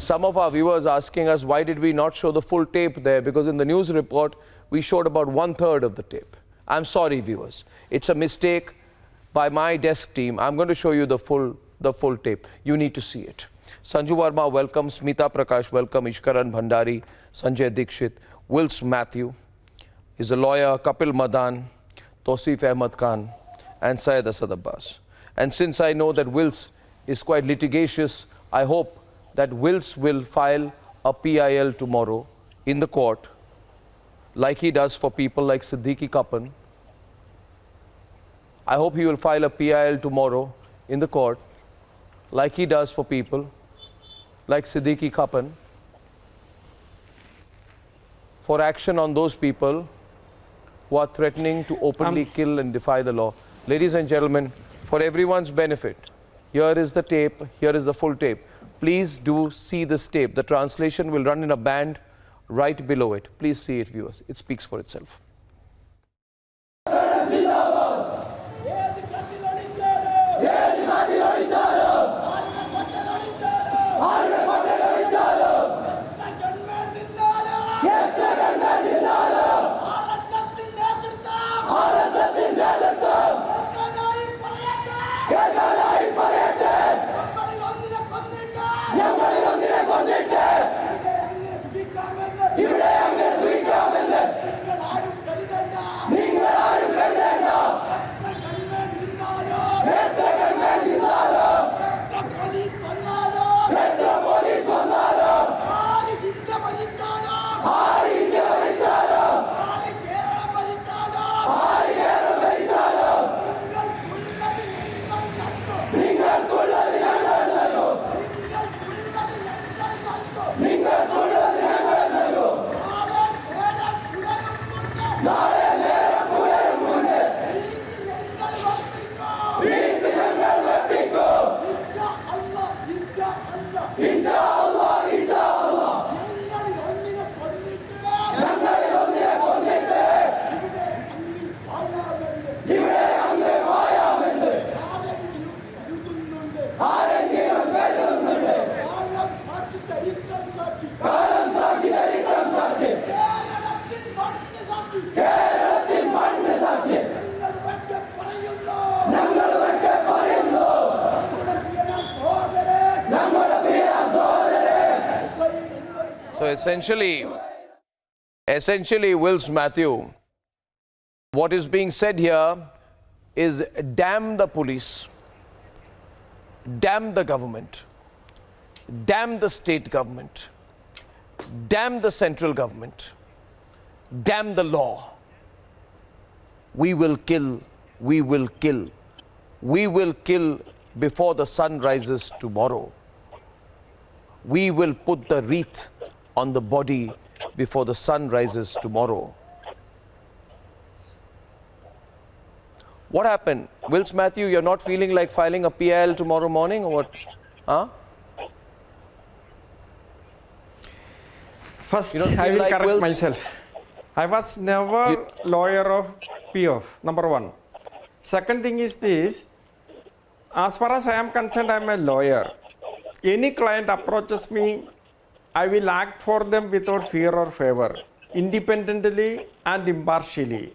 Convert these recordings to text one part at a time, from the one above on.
some of our viewers asking us why did we not show the full tape there, because in the news report we showed about 1/3 of the tape. I'm sorry, viewers. It's a mistake by my desk team. I'm going to show you the full tape. You need to see it. Sanju Verma, welcome. Smita Prakash, welcome. Ishkaran Bhandari, Sanjay Dikshit, Wills Matthew is a lawyer, Kapil Madan, Tausif Ahmad Khan, and Syed Asad Abbas. And since I know that Wills is quite litigious, I hope that Wills will file a PIL tomorrow in the court, like he does for people like Siddiqui Kappan. I hope he will file a PIL tomorrow in the court, like he does for people like Siddiqui Kappan, for action on those people who are threatening to openly kill and defy the law. Ladies and gentlemen, for everyone's benefit, here is the tape, here is the full tape. Please do see this tape. The translation will run in a band right below it. Please see it, viewers. It speaks for itself. So essentially, Wills Matthew, what is being said here is damn the police, damn the government, damn the state government, damn the central government, damn the law. We will kill, we will kill, we will kill before the sun rises tomorrow. We will put the wreath on the body before the sun rises tomorrow. What happened? Wills Matthew, you're not feeling like filing a PIL tomorrow morning or what? Huh? First, I will correct myself. I was never lawyer of PF, number one. Second thing is this, as far as I am concerned, I am a lawyer. Any client approaches me, I will act for them without fear or favor, independently and impartially,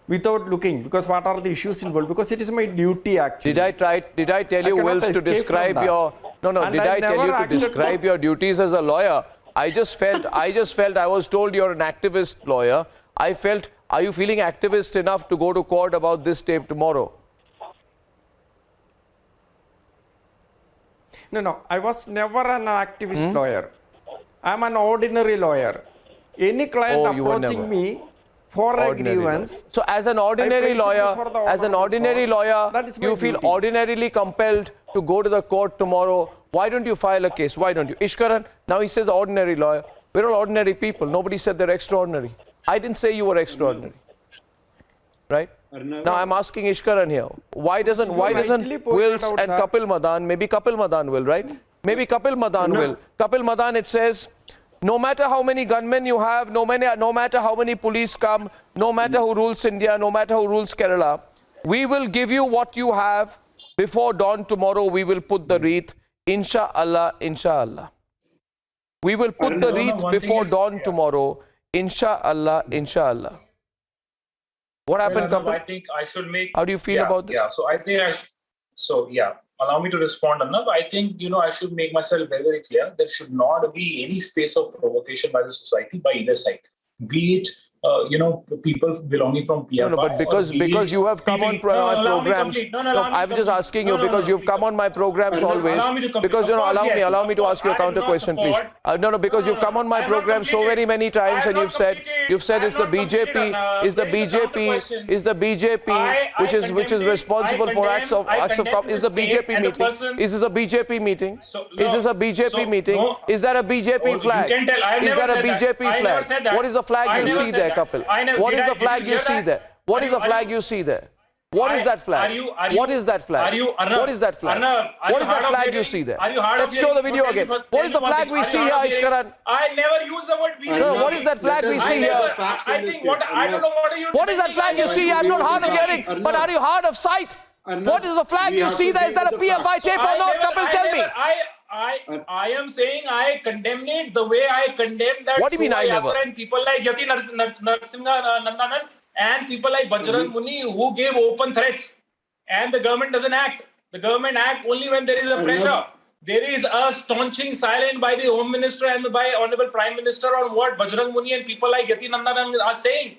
without looking, because what are the issues involved, because it is my duty actually. Did I tell you, Wills, to describe your, did I tell you to describe your duties as a lawyer? I just felt I was told you're an activist lawyer. I felt, are you feeling activist enough to go to court about this tape tomorrow? No, I was never an activist lawyer. I am an ordinary lawyer. Any client approaching me for a grievance. So as an ordinary lawyer, you feel ordinarily compelled to go to the court tomorrow. Why don't you file a case? Why don't you? Ishkaran, now he says ordinary lawyer. We're all ordinary people. Nobody said they're extraordinary. I didn't say you were extraordinary. Right? Now I'm asking Ishkaran here. Why doesn't Wills and Kapil Madan, maybe Kapil Madan will, right? Maybe Kapil Madan will. Kapil Madan, it says, no matter how many gunmen you have, no matter how many police come, no matter who rules India, no matter who rules Kerala, we will give you what you have. Before dawn tomorrow, we will put the wreath. Insha'Allah, Insha'Allah. We will put the wreath before dawn tomorrow. Inshallah, inshallah. What happened, Well, Kapil? I think I should make. How do you feel about this? Yeah, so I think allow me to respond, Arnab. I think, I should make myself very, very clear. There should not be any space of provocation by the society, by either side. Be it, people belonging from PFI. No, but because you have come on my programs. I'm just asking you because you've come on my programs always. Because allow me to ask you a counter question, please. Because you've come on my program so many times and you've said it's the BJP which is responsible for acts of is the BJP meeting? Is this a BJP meeting? Is this a BJP meeting? Is that a BJP flag? Is that a BJP flag? What is the flag you see there, Kapil? What is the flag you see there? What is the flag you see there? What is that flag? What is that flag? What is that flag? What is that flag you see there? Let's show the video again. What is the flag we see here, Ishkaran? I never use the word BJP. No, what is that flag we see here? I don't know what are you. What is that flag you see here? I'm not hard of hearing, but are you hard of sight? What is the flag you see there? Is that a PFI tape or not? Kapil, tell me. I am saying I condemn it the way I condemn that. What do you mean I never? And people like Yati Narasimha Nandanan and people like Bajrang Muni who gave open threats, and the government doesn't act. The government act only when there is a pressure. There is a staunching silence by the Home Minister and by Honorable Prime Minister on what Bajrang Muni and people like Yati Nandanan are saying.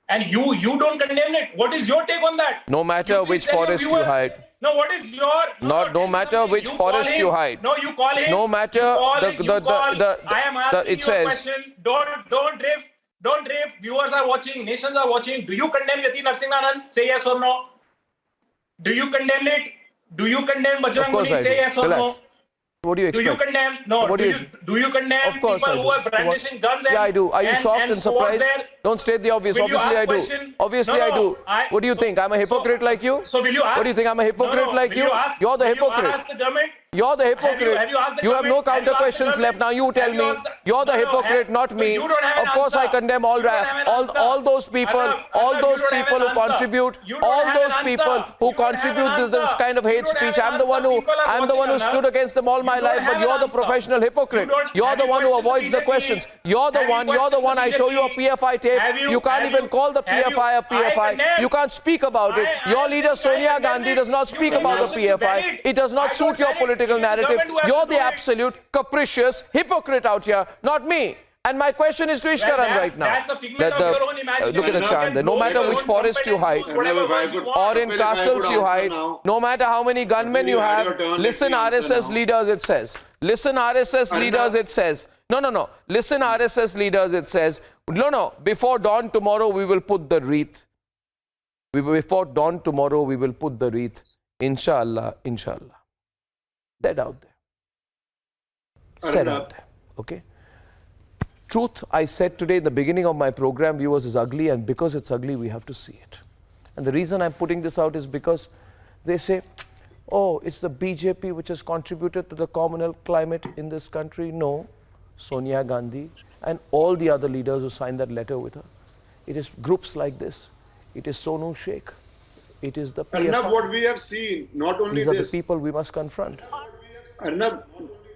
And you don't condemn it. What is your take on that? No matter which forest you hide. No, what is your... No matter which forest you hide. No, you call him. No matter I am asking it you a says. question. Don't drift. Don't drift. Viewers are watching. Nations are watching. Do you condemn Yati Narasimhan? Say yes or no. Do you condemn it? Do you condemn Bajrang Muni? Say yes or no. What do you expect? Do you condemn? No. Do you condemn people who are brandishing guns? Yeah, I do. Are you shocked and surprised? Don't state the obvious. Obviously, I do. Obviously, I do. What do you think? I'm a hypocrite like you? So will you ask? What do you think? I'm a hypocrite like you? You're the hypocrite. Will you ask the government? You're the hypocrite. You have no counter questions left. Now you tell me. You're the hypocrite, not me. Of course, I condemn all those people who contribute. All those people who contribute this kind of hate speech. I'm the one who stood against them all my life. But you're the professional hypocrite. You're the one who avoids the questions. You're the one. I show you a PFI tape. You can't even call the PFI a PFI. You can't speak about it. Your leader Sonia Gandhi does not speak about the PFI. It does not suit your political narrative. You're the absolute capricious hypocrite out here, not me. And my question is to Ishkaran right now. That's a figment of your own imagination. Look at the chant there. No matter which forest you hide, or in castles you hide, no matter how many gunmen you have, listen RSS leaders, it says. Listen RSS leaders, it says. No. Listen RSS leaders, it says. No. Before dawn tomorrow, we will put the wreath. Before dawn tomorrow, we will put the wreath. Inshallah, inshallah. Dead out there. Said out there. Okay? Truth, I said today in the beginning of my program, viewers, is ugly, and because it's ugly, we have to see it. And the reason I'm putting this out is because they say, oh, it's the BJP which has contributed to the communal climate in this country. No, Sonia Gandhi and all the other leaders who signed that letter with her. It is groups like this. It is Sonu Sheikh. It is the PFI. Arnab, what we have seen, not only These this. are the people we must confront. Arnab,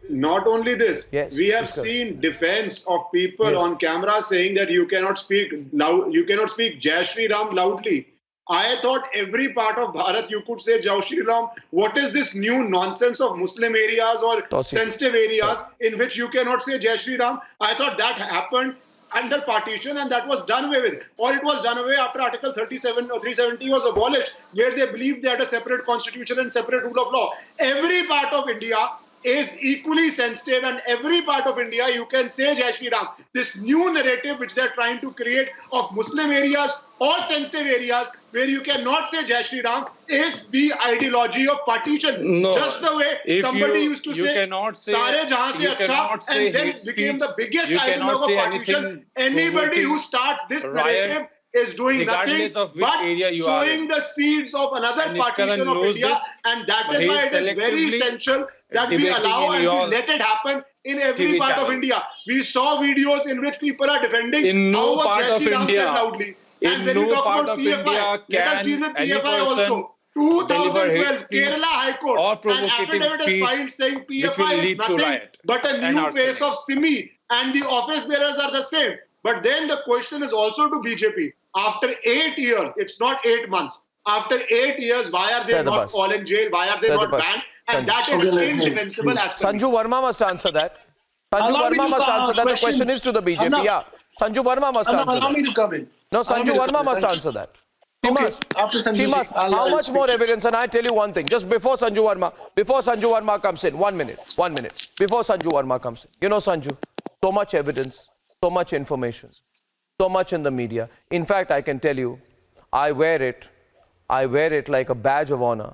not only this, yes, we have seen defense of people on camera saying that you cannot speak Jai Shri Ram loudly. I thought every part of Bharat you could say Jai Shri Ram. What is this new nonsense of Muslim areas or sensitive areas in which you cannot say Jai Shri Ram? I thought that happened under partition and that was done away with. Or it was done away after Article 37 or 370 was abolished, where they believed they had a separate constitution and separate rule of law. Every part of India is equally sensitive, and every part of India you can say Jai Shri Ram. This new narrative which they're trying to create of Muslim areas or sensitive areas where you cannot say Jai Shri Ram is the ideology of partition. No. Just the way somebody used to say Sare Jahan Se Acha and then became the biggest ideologue of partition. Anybody who starts this narrative is doing nothing but sowing the seeds of another partition of India, and that is why it is very essential that we allow and we let it happen in every part of India. We saw videos in which people are defending how Jai Shri Ram said loudly. And then you talk about PFI. Let us deal with PFI also. deliver hate 2012, speech Kerala High Court, or an provocative affidavit is speech filed saying which will PFI is lead to nothing riot but a and new face arsoning. of Simi, and the office bearers are the same. But then the question is also to BJP. After 8 years, it's not 8 months. After 8 years, why are they not all in jail? Why are they not banned? And that is indefensible as per me. Sanju Verma must answer that. Sanju Allow me Verma to must answer that. The question. question is to the BJP. Arnab. Yeah. Sanju Verma must answer Allow that. me to come in. No, Allow me Sanju to Verma come in. must Thank you. answer that. She Okay, must. after Sanju She ji, must. I'll How much speak more to you. evidence? And I tell you one thing. Just before Sanju Verma comes in. 1 minute. 1 minute. Before Sanju Verma comes in. You know, Sanju, so much evidence, so much information, so much in the media. In fact, I can tell you, I wear it like a badge of honor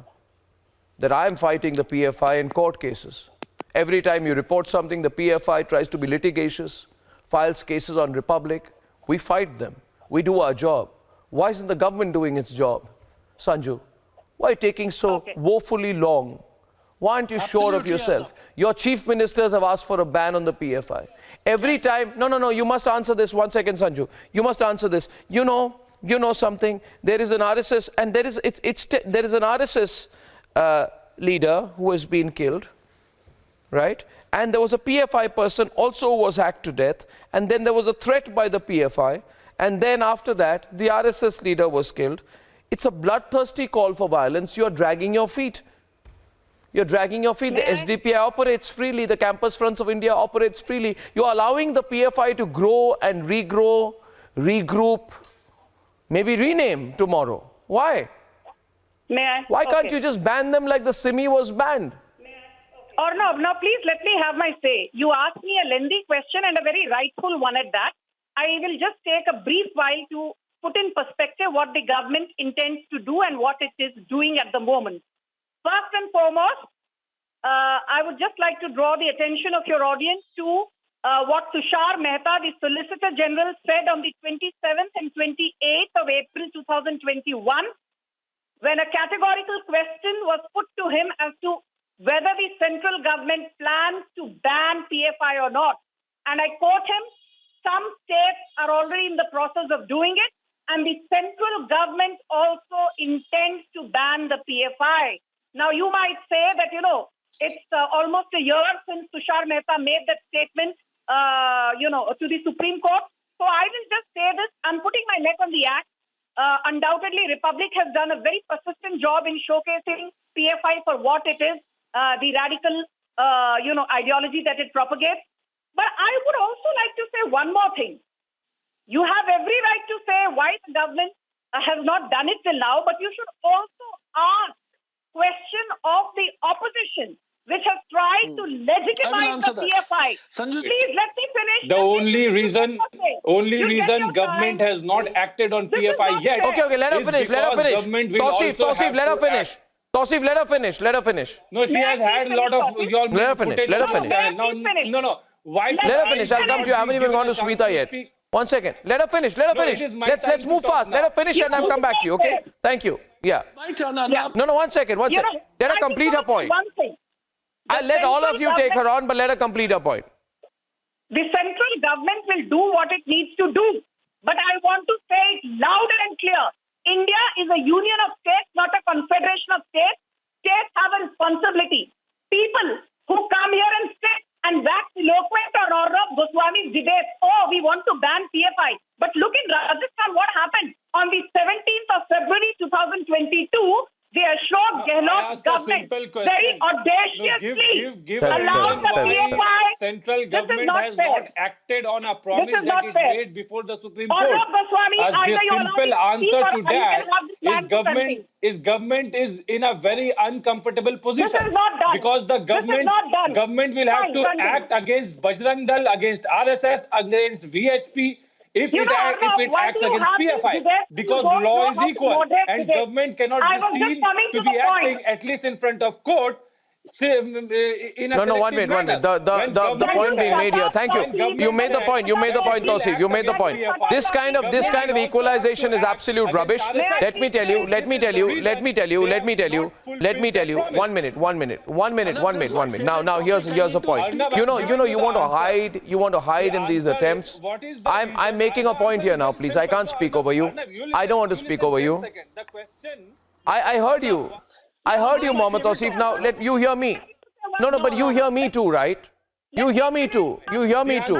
that I am fighting the PFI in court cases. Every time you report something, the PFI tries to be litigious, files cases on Republic. We fight them. We do our job. Why isn't the government doing its job? Sanju, why are you taking so woefully long? Why aren't you sure of yourself? Your chief ministers have asked for a ban on the PFI. Every time, no, you must answer this. 1 second, Sanju. You must answer this. You know something. There is an RSS, and there is an RSS leader who has been killed, right? And there was a PFI person also who was hacked to death, and then there was a threat by the PFI, and then after that, the RSS leader was killed. It's a bloodthirsty call for violence. You're dragging your feet. You're dragging your feet. The SDPI operates freely. The Campus Fronts of India operates freely. You're allowing the PFI to grow and regrow, regroup, maybe rename tomorrow. Why? May I? Why can't you just ban them like the Simi was banned? Or no, now please let me have my say. You asked me a lengthy question and a very rightful one at that. I will just take a brief while to put in perspective what the government intends to do and what it is doing at the moment. First and foremost, I would just like to draw the attention of your audience to what Tushar Mehta, the Solicitor General, said on the 27th and 28th of April 2021, when a categorical question was put to him as to whether the central government plans to ban PFI or not. And I quote him, some states are already in the process of doing it, and the central government also intends to ban the PFI. Now, you might say that, it's almost a year since Tushar Mehta made that statement, to the Supreme Court. So I will just say this, I'm putting my neck on the act. Undoubtedly, Republic has done a very persistent job in showcasing PFI for what it is, the radical, ideology that it propagates. But I would also like to say one more thing. You have every right to say why the government has not done it till now, but you should also ask question of the opposition, which has tried to legitimize the PFI. Sanju, please let me finish. The only reason government has not acted on PFI yet. Okay, let her finish. Tausif, let her finish. Tausif, let her finish. No, she has had a lot of your footage. Let her finish. No. Why? Let her finish. I'll come to you. I haven't even gone to Smita yet. 1 second. Let her finish. Let's move fast. Let her finish and I'll come back to you, okay? Thank you. Yeah. my turn, Arnab. No, 1 second. Let her complete her point. I'll let all of you take her on, but let her complete her point. The central government will do what it needs to do. But I want to say it loud and clear. India is a union of states, not a confederation of states. States have a responsibility. People who come here and sit and wax eloquent on Arnab Goswami's debate, we want to ban PFI. But look in Rajasthan, what happened? On the 17th of February 2022, the Ashok Gehlot government very audaciously allowed the PFI. Central government has not acted on a promise that it made before the Supreme Court. As the simple answer to that is government is in a very uncomfortable position because the government will have to act against Bajrang Dal, against RSS, against VHP. If it acts against PFI, because law is equal and government cannot be seen to be acting, at least in front of court, in a No, 1 minute. The point being made here. Thank you. You made the point, Tausif. You made the point. This kind of equalization is absolute rubbish. Let me tell you. 1 minute. Now here's the point. You want to hide in these attempts. I'm making a point here now, please. I can't speak over you. I don't want to speak over you. The question I heard you. I heard you, Mohammed Tausif. Now, let you hear me. No, but you hear me too, right? You hear me too. You hear me too.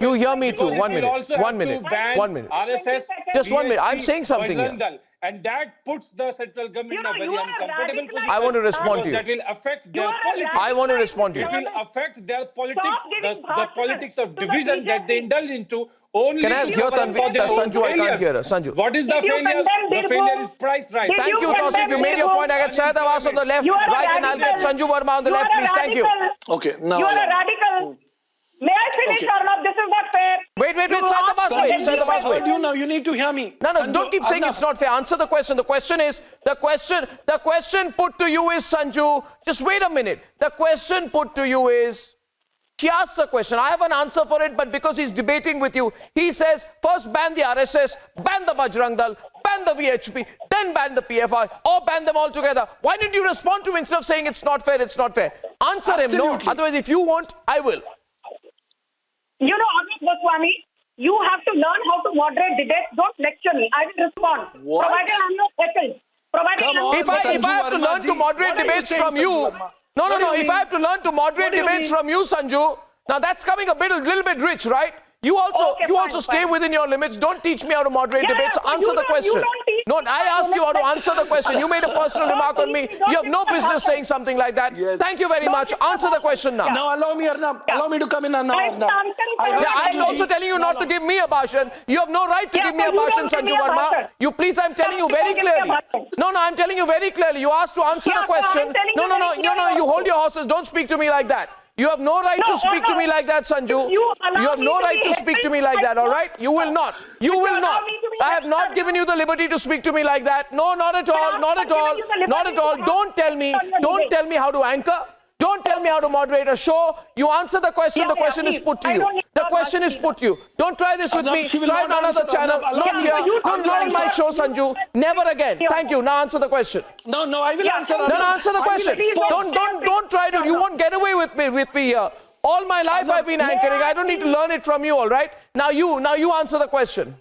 You hear me too. 1 minute. 1 minute. 1 minute. RSS, Just 1 minute. I'm PFI, saying something here. Bajrang Dal. And that puts the central government in a very uncomfortable position. I want to respond to you. That will affect their politics. I want to respond to you. It will affect their politics, the politics of division that they indulge into. Only Can I hear Sanju? I can't hear her. Sanju. What is the failure? The failure is price right. Thank you, Tausif. You made your point. I got Syed Abbas on the left, right, and I'll get Sanju Verma on the left, please. Thank you. Okay, now You are a radical. May I finish, Arnab? This is not fair. Wait, Syed Abbas, wait. Syed Abbas, wait. you now, you need to hear me. No, Sanju, don't keep saying Arnab. it's not fair. Answer the question. The question put to you is, Sanju, just wait a minute. The question put to you is, she asks a question. I have an answer for it, but because he's debating with you, he says, first ban the RSS, ban the Bajrang Dal, ban the VHP, then ban the PFI, or ban them all together. Why didn't you respond to him instead of saying it's not fair, it's not fair? Answer him, no. Otherwise, if you want, I will. You know, Arnab Goswami, you have to learn how to moderate debate. Don't lecture me. I will respond. What? Provided I'm not heckled. Provided Come I'm on. not If I have to learn to moderate debates from you, no. If I have to learn to moderate debates from you, Sanju, now that's coming a little bit rich, right? You also stay within your limits. Don't teach me how to moderate debates. Answer the question. No, I asked you how to answer the question. You made a personal remark on me. You have no business saying something like that. Yes. Thank you very much. Answer the question now. Now allow me, Arnab. Allow me to come in now, Arnab. I'm also telling you not to give me a bharshan. You have no right to give me a bharshan, Sanju Verma. You please, I'm telling you very clearly. No, I'm telling you very clearly. You asked to answer the question. No, you hold your horses. Don't speak to me like that. You have no right to speak to me like that, Sanju. You have no right to speak to me like that, all right? You will not. You will not. I have not given you the liberty to speak to me like that. No, not at all. Not at all. Not at all. Don't tell me how to anchor. Don't tell me how to moderate a show. You answer the question. The question is put to you. The question is put to you. Don't try this with me. Try it on another channel. Not here. Not on my show, Sanju. Never again. Thank you. Now answer the question. No, I will answer. No, answer the question. Don't try to. You won't get away with me here. All my life I've been anchoring. I don't need to learn it from you, all right? Now you answer the question.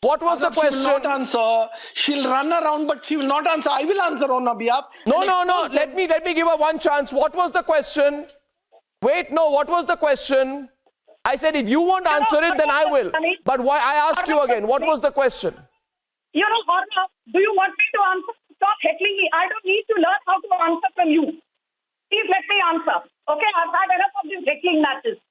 What was the question? She will not answer. She'll run around, but she will not answer. I will answer on her behalf. No. Let me give her one chance. What was the question? Wait, no. What was the question? I said if you won't answer it, then I will. But why? I ask you again. What was the question? You know, Arnab, do you want me to answer? Stop heckling me. I don't need to learn how to answer from you. Please let me answer. Okay, I've had enough of these heckling matches.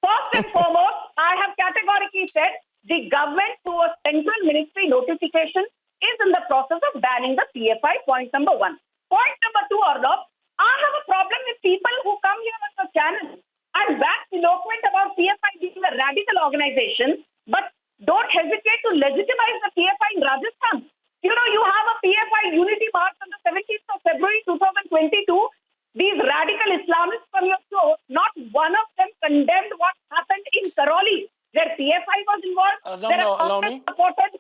First and foremost, I have categorically said the government, through a central ministry notification, is in the process of banning the PFI, point number one. Point number two, Arnab, I have a problem with people who come here on the channel and wax eloquent about PFI being a radical organization, but don't hesitate to legitimize the PFI in Rajasthan. You know, you have a PFI unity march on the 17th of February 2022. These radical Islamists from your show, not one of them condemned what happened in Karoli, where PFI was involved. Allow me.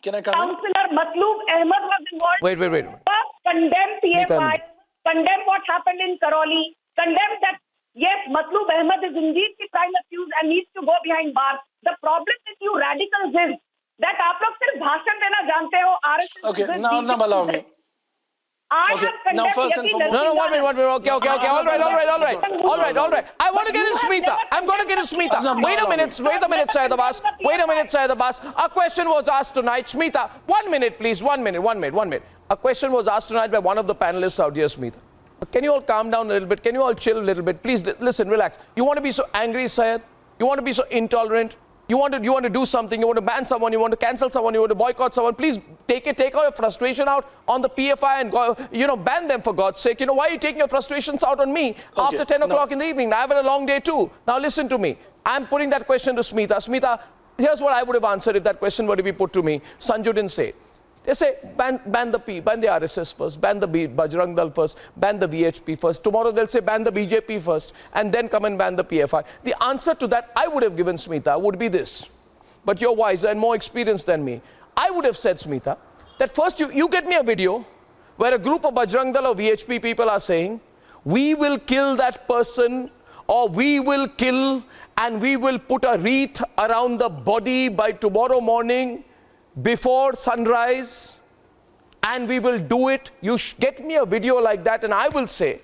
Can I come Councillor Matloob Ahmed was involved. Wait. First, condemn PFI, condemn what happened in Karoli, condemn that, yes, Matloob Ahmed is indeed the prime accused and needs to go behind bars. The problem with you radicals is that आप लोग सिर्फ भाषण देना जानते हो, RSS. Okay, now allow me. Okay, now first and foremost. No, 1 minute. Okay. All right. I want to get in Smita. I'm going to get in Smita. Wait a minute, Syed Abbas. A question was asked tonight. Smita, 1 minute, please. 1 minute. A question was asked tonight by one of the panelists out here, Smita. Can you all calm down a little bit? Can you all chill a little bit? Please listen, relax. You want to be so angry, Syed? You want to be so intolerant? You want to do something, you want to ban someone, you want to cancel someone, you want to boycott someone, please take all your frustration out on the PFI and go, ban them for God's sake. Why are you taking your frustrations out on me after 10 o'clock in the evening? I've had a long day too. Now listen to me. I'm putting that question to Smita. Smita, here's what I would have answered if that question were to be put to me. Sanju didn't say it. They say ban the RSS first, ban the Bajrang Dal first, ban the VHP first. Tomorrow they'll say ban the BJP first and then come and ban the PFI. The answer to that I would have given Smita would be this. But you're wiser and more experienced than me. I would have said, Smita, that first you get me a video where a group of Bajrang Dal or VHP people are saying, we will kill that person, or we will kill and we will put a wreath around the body by tomorrow morning before sunrise, and we will do it. You get me a video like that and I will say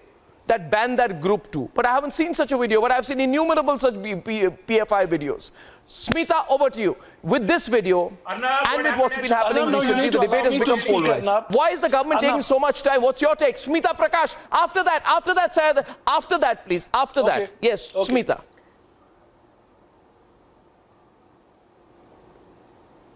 that ban that group too. But I haven't seen such a video, but I've seen innumerable such PFI videos. Smita, over to you. With this video Arnab, and with what's been happening Arnab, no, recently, the debate has become polarized. Why is the government taking so much time? What's your take? Smita Prakash, after that, Syed, after that, please, after that. Yes, Smita.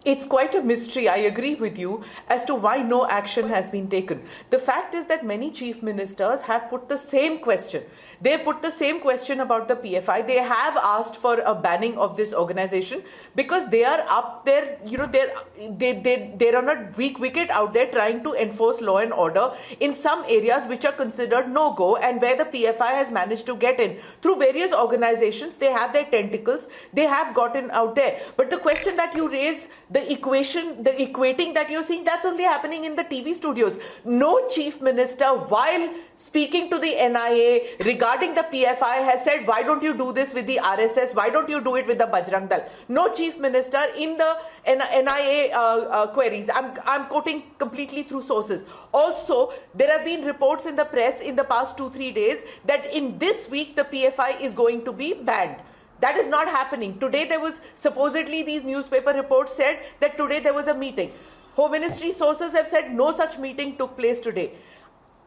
It's quite a mystery, I agree with you, as to why no action has been taken. The fact is that many chief ministers have put the same question. They put the same question about the PFI. They have asked for a banning of this organization because they are up there, you know, they're on a weak wicket out there trying to enforce law and order in some areas which are considered no-go, and where the PFI has managed to get in. Through various organizations, they have their tentacles, they have gotten out there. But the question that you raise, the equating that you're seeing, that's only happening in the TV studios. No chief minister, while speaking to the NIA regarding the PFI, has said, why don't you do this with the RSS? Why don't you do it with the Bajrang Dal? No chief minister in the NIA queries. I'm quoting completely through sources. Also, there have been reports in the press in the past 2-3 days that in this week the PFI is going to be banned. That is not happening. Today there was, supposedly these newspaper reports said that today there was a meeting. Home Ministry sources have said no such meeting took place today.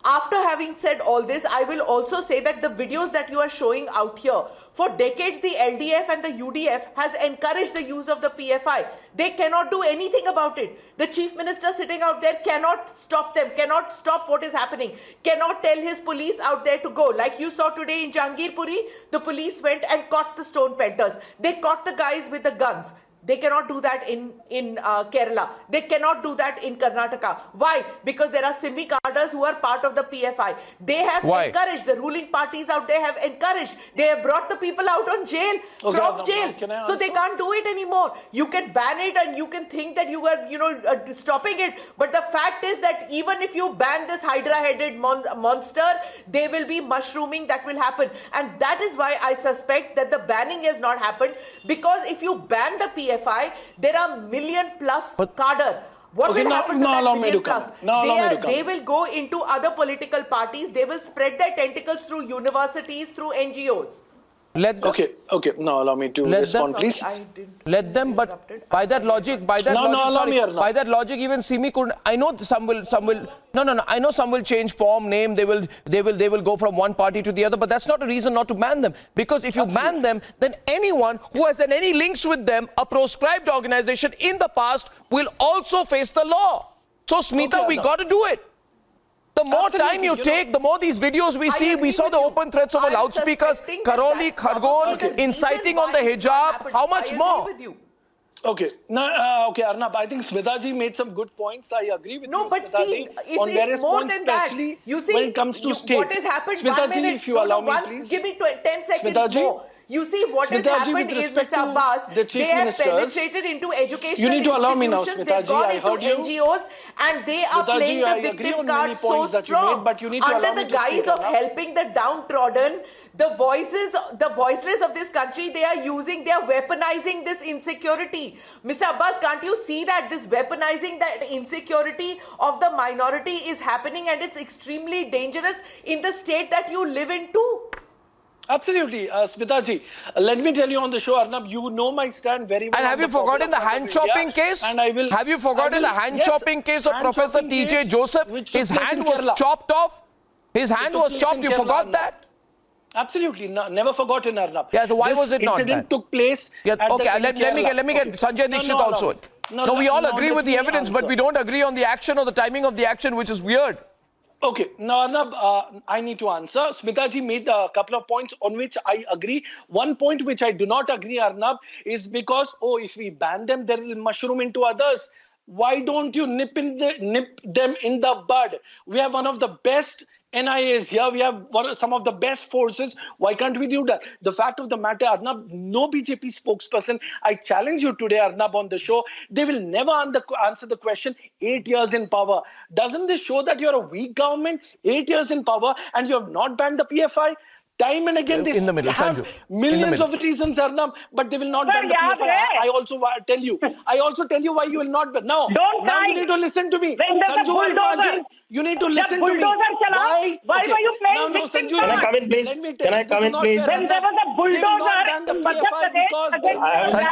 After having said all this, I will also say that the videos that you are showing out here, for decades the LDF and the UDF has encouraged the use of the PFI. They cannot do anything about it. The chief minister sitting out there cannot stop them, cannot stop what is happening, cannot tell his police out there to go. Like you saw today in Jangirpuri, the police went and caught the stone pelters. They caught the guys with the guns. They cannot do that in Kerala. They cannot do that in Karnataka. Why? Because there are Simi cadres who are part of the PFI. They have encouraged, the ruling parties out there have encouraged. They have brought the people out on jail, from jail. So they can't do it anymore. You can ban it and you can think that you are, stopping it. But the fact is that even if you ban this hydra-headed monster, they will be mushrooming. That will happen. And that is why I suspect that the banning has not happened. Because if you ban the PFI, there are million plus cadre. What will happen to that million plus? They will go into other political parties. They will spread their tentacles through universities, through NGOs. Okay. Now allow me to respond, please. Let them, but by that logic, even Simi could. I know some will. No. I know some will change form, name. They will go from one party to the other. But that's not a reason not to ban them. Because if you ban them, then anyone who has any links with them, a proscribed organization in the past, will also face the law. So Smita, we got to do it. The more time you take, the more these videos we see. We saw the open threats over loudspeakers, Karoli, Khargon, inciting on the hijab. How much more? Okay. Now, okay, Arnab, I think Smitaji made some good points. I agree with you. No, but see, it's more than that. You see, when it comes to state. What has happened, Smitaji, 1 minute, if you allow me, please. Give me 10 seconds Smitaji, more. You see, what has happened is, Mr. Abbas, they have penetrated into educational institutions, they've gone into NGOs, and they are playing the victim card so strong. Under the guise of helping the downtrodden, the voiceless of this country, they are weaponizing this insecurity. Mr. Abbas, can't you see that this weaponizing that insecurity of the minority is happening, and it's extremely dangerous in the state that you live in too? Absolutely, Smitaji. Let me tell you on the show, Arnab, you know my stand very well. And have you forgotten the hand-chopping case? Have you forgotten the hand-chopping case of Professor T.J. Joseph? His hand was chopped off. His hand was chopped. You forgot that? Absolutely, no, never forgotten, Arnab. Yeah, so why was it not? Incident took place. Okay, let me get Sanjay Dixit also. No, we all agree with the evidence, but we don't agree on the action or the timing of the action, which is weird. Okay, now Arnab, I need to answer. Smitaji made a couple of points on which I agree. One point which I do not agree, Arnab, is because, if we ban them, they will mushroom into others. Why don't you nip them in the bud? We have one of the best NIAs here. We have some of the best forces. Why can't we do that? The fact of the matter, Arnab, no BJP spokesperson. I challenge you today, Arnab, on the show. They will never answer the question, 8 years in power. Doesn't this show that you're a weak government? 8 years in power and you have not banned the PFI? Time and again, they In the middle, have Sanju. millions of reasons, Arnab, but they will not ban the PFI. I also tell you. I also tell you why you will not ban. Now you need to listen to me. Sanju Verma, you need to listen to me. Why were you playing no, victim Sanju, card? Can I come in, please? Let me tell Can I you, come this in, is please? not fair. When there was a bulldozer ban the in PFI because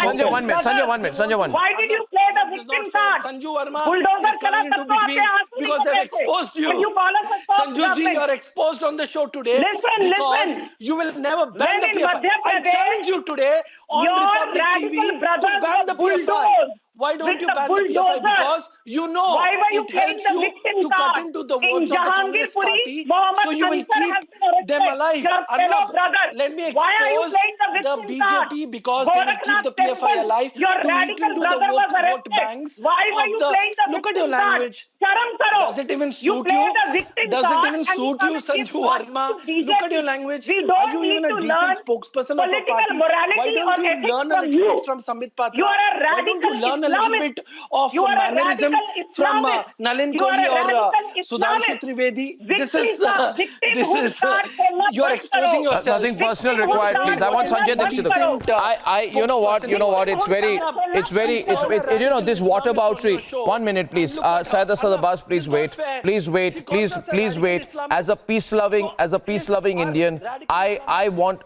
Sanjay, 1 minute. Sanjay, 1 minute. Sanjay, 1 minute. why did you play the This is victim not fair. card? Sanju Verma Bulldozer is coming into चला, between सबको आपके because आंसू they've नहीं exposed you. But you call us a soft Sanju ji, you are exposed on the show today because Listen. you will never ban the When in PFI. Madhya I Pradesh, challenge you today on your Republic radical TV brothers to ban were the PFI. bulldozed Why don't with you the ban the PFI? bulldozer. Because you know Why were you it playing helps the you victim to cut card? into the In votes of the Congress Jahangirpuri, party, Mohammed so you will Ansar keep has been arrested. them alive. Your fellow Arnab, brother. let me Why are you expose playing the the victim card? BJP because they will keep the Gorakhnath PFI temple, alive your to eat radical into the brother was vote arrested. banks Why were of you the... playing the Look at your victim card? language. Sharam karo. Does it even You suit play you? the victim Does it card even and suit come you, and give Sanju votes Verma? to BJP. Look at your language. We Are don't you need even to a learn decent spokesperson of a political party? morality Why or don't you ethics learn a from little you. bit from Sambit Patra? You are a Why don't radical you learn a little Islamist. bit of You are a mannerism radical from Islamist. Nalin You are Kohli a or radical Sudhanshu Islamist. Trivedi? This Victimhood is card se mat you are band exposing karo. yourself. Nothing personal Victimhood required, card please. I want se mat Sanjay band Dixit. karo. You know what? It's very, you know, this whataboutery. 1 minute, please. Syed Asad Abbas, please wait. Please wait. Please wait. As a peace-loving Indian, I want.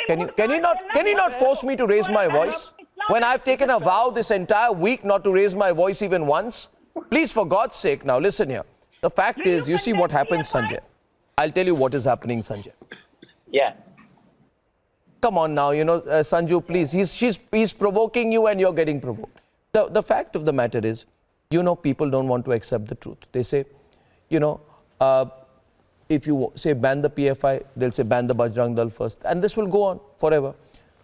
Can you not force me to raise my voice when I've taken a vow this entire week not to raise my voice even once? Please, for God's sake, now listen here. The fact is, you see what happens, Sanjay. I'll tell you what is happening, Sanjay. Yeah. Come on now, you know, Sanju, please. He's provoking you and you're getting provoked. The fact of the matter is, you know, people don't want to accept the truth. They say, you know, if you say ban the PFI, they'll say ban the Bajrang Dal first. And this will go on forever.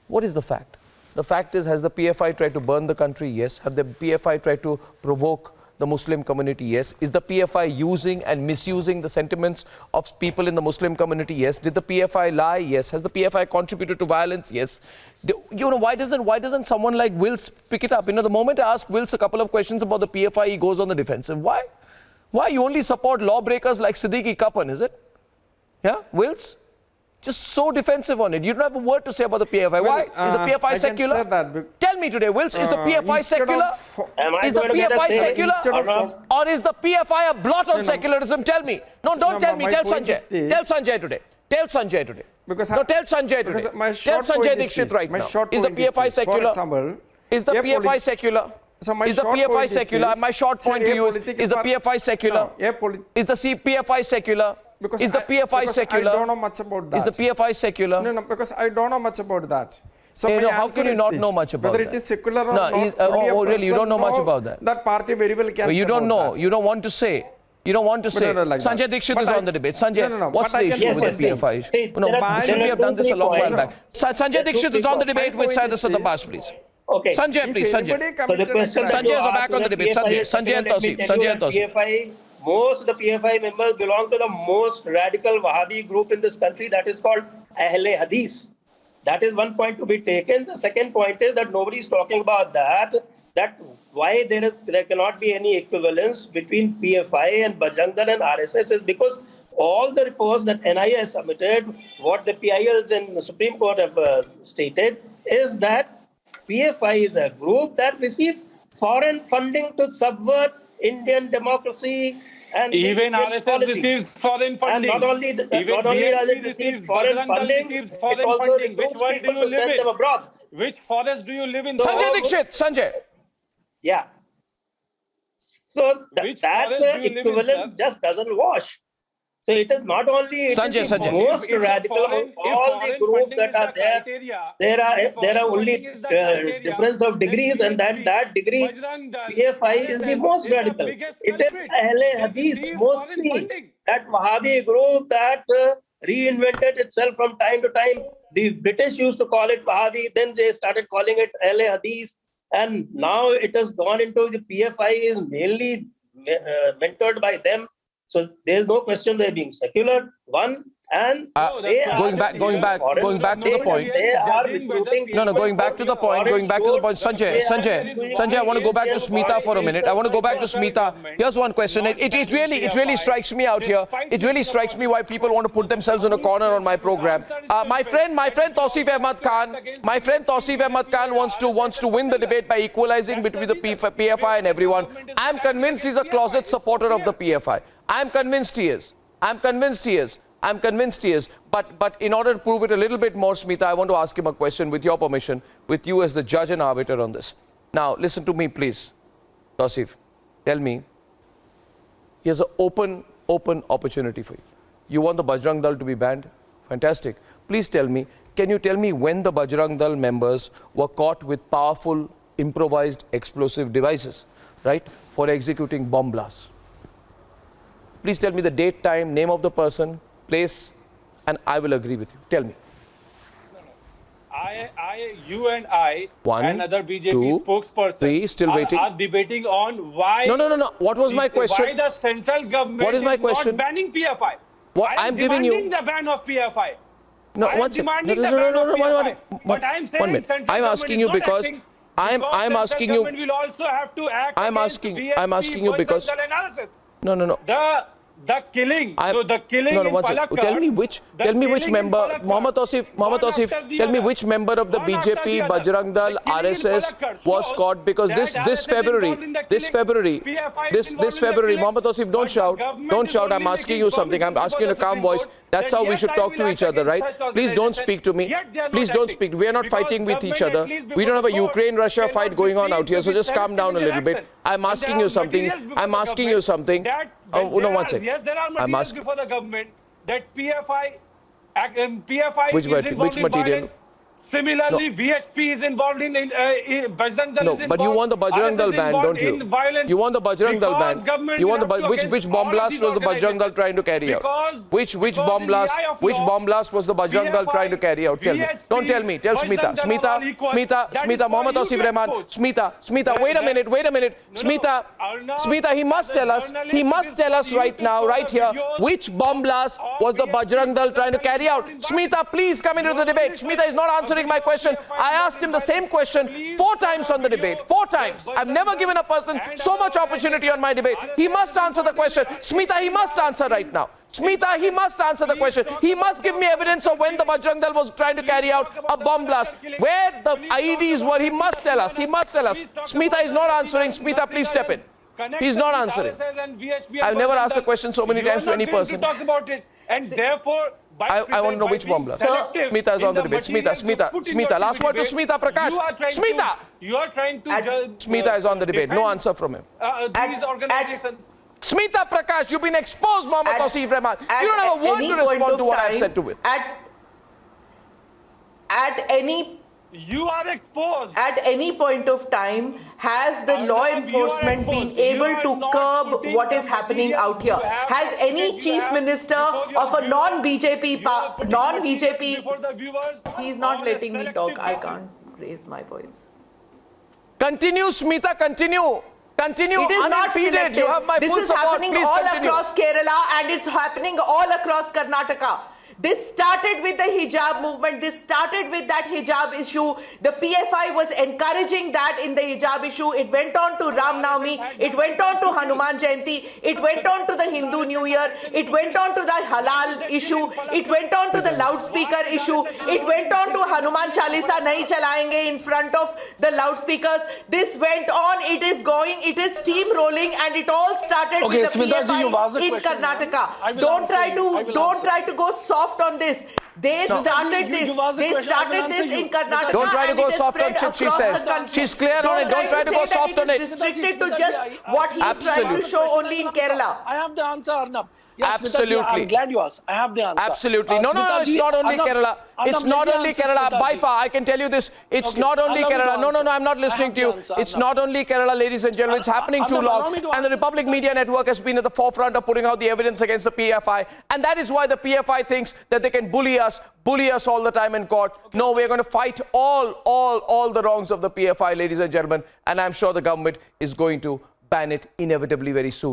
What is the fact? The fact is, has the PFI tried to burn the country? Yes. Have the PFI tried to provoke the Muslim community? Yes. Is the PFI using and misusing the sentiments of people in the Muslim community? Yes. Did the PFI lie? Yes. Has the PFI contributed to violence? Yes. You know, why doesn't someone like Wills pick it up? You know, the moment I ask Wills a couple of questions about the PFI, he goes on the defensive. Why? Why you only support lawbreakers like Siddiqui Kapan, is it? Yeah, Wills? Just so defensive on it. You don't have a word to say about the PFI. Why? Is the PFI secular? Tell me today, Wills, is the PFI secular? Is the PFI secular? Or is the PFI a blot on secularism? Tell me. No, don't tell me. Tell Sanjay. Tell Sanjay today. Tell Sanjay today. No, tell Sanjay today. Tell Sanjay Dixit right now. Is the PFI secular? Is the PFI secular? Is the PFI secular? My short point to you is the PFI secular? Is the PFI secular? Is the PFI secular? I don't know much about that. Is the PFI secular? No, because I don't know much about that. So how can you not know much about whether that? Whether it is secular or not. Oh, really? You don't know much about that? That party very well can. You don't know. You don't want to say. You don't want to say. Sanjay Dixit is on the debate. Sanjay, what's the issue with the PFI? No, shouldn't we have done this a long while back? Sanjay Dixit is on the debate with Syed Asad Abbas, please. Okay. Sanjay, please. Sanjay. So the question Sanjay is back on the debate. Sanjay and Tausif. Most of the PFI members belong to the most radical Wahhabi group in this country, that is called Ahle Hadith. That is one point to be taken. The second point is that nobody is talking about that why there cannot be any equivalence between PFI and Bajrang Dal and RSS is because all the reports that NIA has submitted, what the PILs and the Supreme Court have stated, is that PFI is a group that receives foreign funding to subvert Indian democracy. And even RSS policy. Receives foreign funding. And not only RSS receives foreign funding, receives foreign funding. Which world do you live in? Which forest do you live in? Sanjay Dixit, Sanjay. Yeah. So that equivalence just doesn't wash. So it is not only Sanjay. most radical of all the groups that are there. There are only difference of degrees, and that degree PFI is the most radical. It is Ahle Hadith mostly, that Wahhabi group that reinvented itself from time to time. The British used to call it Wahhabi, then they started calling it Ahle Hadith, and now it has gone into the PFI is mainly mentored by them. So there is no question they're being secular. One, And going back to the point. Going back to the point. Sanjay, I want to go back to Smita for a minute. Here's one question. It really strikes me out here. It really strikes me why people want to put themselves in a corner on my program. My friend Tausif Ahmad Khan wants to win the debate by equalizing between the PFI and everyone. I'm convinced he's a closet supporter of the PFI. I'm convinced he is. But in order to prove it a little bit more, Smita, I want to ask him a question with your permission, with you as the judge and arbiter on this. Now, listen to me, please. Tausif, tell me, here's an open opportunity for you. You want the Bajrang Dal to be banned? Fantastic. Please tell me, can you tell me when the Bajrang Dal members were caught with powerful, improvised explosive devices, right, for executing bomb blasts? Please tell me the date, time, name of the person, place, and I will agree with you. Tell me. You and I, another BJP spokesperson, still waiting. Are debating on why. No. What was my question? Why the central government is not banning PFI? I'm giving you the ban of PFI. No, I am demanding the ban of PFI. But I'm saying central I'm asking you because I'm asking you. Will also have to act. I'm asking you because. No. The killing in Palakkad. Tell me which member, Mohammad Tausif, tell me which member of the BJP, Bajrang Dal, RSS was caught because this February, Mohammad Tausif, don't shout, I'm asking you something, I'm asking in a calm voice. That's how we should talk to each other, right? Please don't speak to me. Please don't speak. We are not fighting with each other. We don't have a Ukraine-Russia fight going on out here, so just calm down a little bit. I'm asking you something. One second. Yes, there are materials before the government that PFI which is involved in material? violence. Similarly, VHP is involved in Bajrang Dal. No, but you want the Bajrang Dal ban, don't you? You want the Bajrang Dal ban. You want the which bomb blast was the Bajrang Dal trying to carry out? Which bomb blast was the Bajrang Dal trying to carry out? Tell me. Don't tell me. Tell Smita. Smita, Mohammad Tausif Rahman. Smita, wait a minute. Smita, he must tell us right now, right here, which bomb blast was the Bajrang Dal trying to carry out? Smita, please come into the debate. Smita is not answering my question. I asked him the same question 4 times on the debate. 4 times. I've never given a person so much opportunity on my debate. He must answer the question. Smita, he must answer right now. Smita, he must answer the question. He must give me evidence of when the Bajrang Dal was trying to carry out a bomb blast. Where the IEDs were, he must tell us. Smita is not answering. Smita, please step in. He's not answering. I've never asked a question so many times to any person. And therefore, I want to know which bomb blast. Smita is on the debate. Smita. Last word to Smita Prakash. Smita! You are trying to Smita is on the debate. No answer from him. These organizations. Smita Prakash, you've been exposed, Mohammad Tausif Rahman. You don't have a word to respond to what I've said to it. You are exposed. At any point of time, has the law enforcement been able to curb what is happening out here? Has any chief minister of a non-BJP, he's not letting me talk. I can't raise my voice. Continue, Smita, continue. It is not selective. You have my this full is support. happening Please all continue. across Kerala and it's happening all across Karnataka. This started with the hijab movement. This started with that hijab issue. The PFI was encouraging that in the hijab issue. It went on to Ram Navami. It went on to Hanuman Jayanti. It went on to the Hindu New Year. It went on to the halal issue. It went on to the loudspeaker issue. It went on to Hanuman Chalisa nahi chalayenge in front of the loudspeakers. This went on. It is going. It is steamrolling, and it all started with the PFI in Karnataka. Don't try to go soft on this. They started this in Karnataka. Don't try to go soft on it, she says. She's clear on it. Don't try to go soft on it. It's restricted to just what he's trying to show only in Kerala. I have the answer, Arnab. Yes, absolutely. I'm glad you asked. I have the answer. Absolutely. No, it's not only Kerala. It's not only Kerala. By far, I can tell you this. It's not only Kerala. No, I'm not listening to you. It's not only Kerala, ladies and gentlemen. It's happening too long. And the Republic Media Network has been at the forefront of putting out the evidence against the PFI. And that is why the PFI thinks that they can bully us all the time in court. No, we're going to fight all the wrongs of the PFI, ladies and gentlemen. And I'm sure the government is going to ban it inevitably very soon.